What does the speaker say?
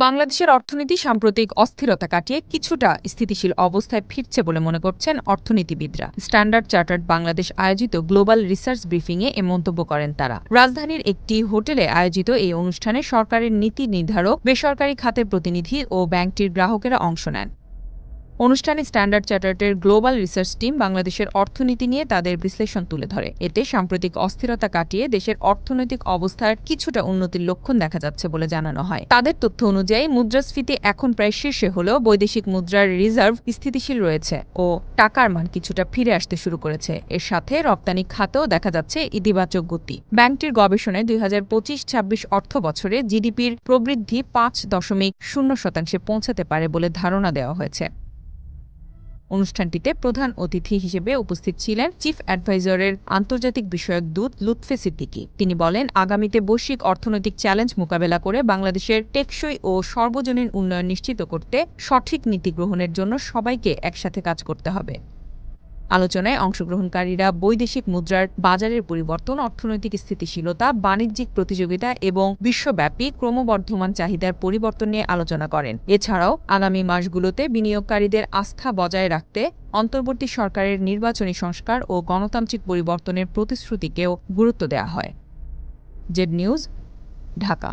বাংলাদেশের অর্থনীতি সাম্প্রতিক অস্থিরতা কাটিয়ে কিছুটা স্থিতিশীল অবস্থায় ফিরছে বলে মনে করছেন অর্থনীতিবিদরা। স্ট্যান্ডার্ড চার্টার্ড বাংলাদেশ আয়োজিত গ্লোবাল রিসার্চ ব্রিফিংয়ে এ মন্তব্য করেন তারা। রাজধানীর একটি হোটেলে আয়োজিত এই অনুষ্ঠানে সরকারের নীতি নির্ধারক, বেসরকারি খাতের প্রতিনিধি ও ব্যাংকটির গ্রাহকেরা অংশ নেন। অনুষ্ঠানে স্ট্যান্ডার্ড চার্টার্ডের গ্লোবাল রিসার্চ টিম বাংলাদেশের অর্থনীতি নিয়ে তাদের বিশ্লেষণ তুলে ধরে। এতে সাম্প্রতিক অস্থিরতা কাটিয়ে দেশের অর্থনৈতিক অবস্থার কিছুটা উন্নতির লক্ষণ দেখা যাচ্ছে বলে জানানো হয়। তাদের তথ্য অনুযায়ী মুদ্রাস্ফীতি এখন প্রায় শীর্ষে হলেও বৈদেশিক মুদ্রার রিজার্ভ স্থিতিশীল রয়েছে ও টাকার মান কিছুটা ফিরে আসতে শুরু করেছে। এর সাথে রপ্তানি খাতেও দেখা যাচ্ছে ইতিবাচক গতি। ব্যাংকটির গবেষণায় ২০২৫-২৬ অর্থ বছরে জিডিপির প্রবৃদ্ধি ৫.০% পৌঁছাতে পারে বলে ধারণা দেওয়া হয়েছে। অনুষ্ঠানটিতে প্রধান অতিথি হিসেবে উপস্থিত ছিলেন চিফ অ্যাডভাইজারের আন্তর্জাতিক বিষয়ক দূত লুৎফে সিদ্দিকী। তিনি বলেন, আগামীতে বৈশ্বিক অর্থনৈতিক চ্যালেঞ্জ মোকাবেলা করে বাংলাদেশের টেকসই ও সর্বজনীন উন্নয়ন নিশ্চিত করতে সঠিক নীতি গ্রহণের জন্য সবাইকে একসাথে কাজ করতে হবে। আলোচনায় অংশগ্রহণকারীরা বৈদেশিক মুদ্রার বাজারের পরিবর্তন, অর্থনৈতিক স্থিতিশীলতা, বাণিজ্যিক প্রতিযোগিতা এবং বিশ্বব্যাপী ক্রমবর্ধমান চাহিদার পরিবর্তন নিয়ে আলোচনা করেন। এছাড়াও আগামী মাসগুলোতে বিনিয়োগকারীদের আস্থা বজায় রাখতে অন্তর্বর্তী সরকারের নির্বাচনী সংস্কার ও গণতান্ত্রিক পরিবর্তনের প্রতিশ্রুতিকেও গুরুত্ব দেওয়া হয়। Z news, Dhaka.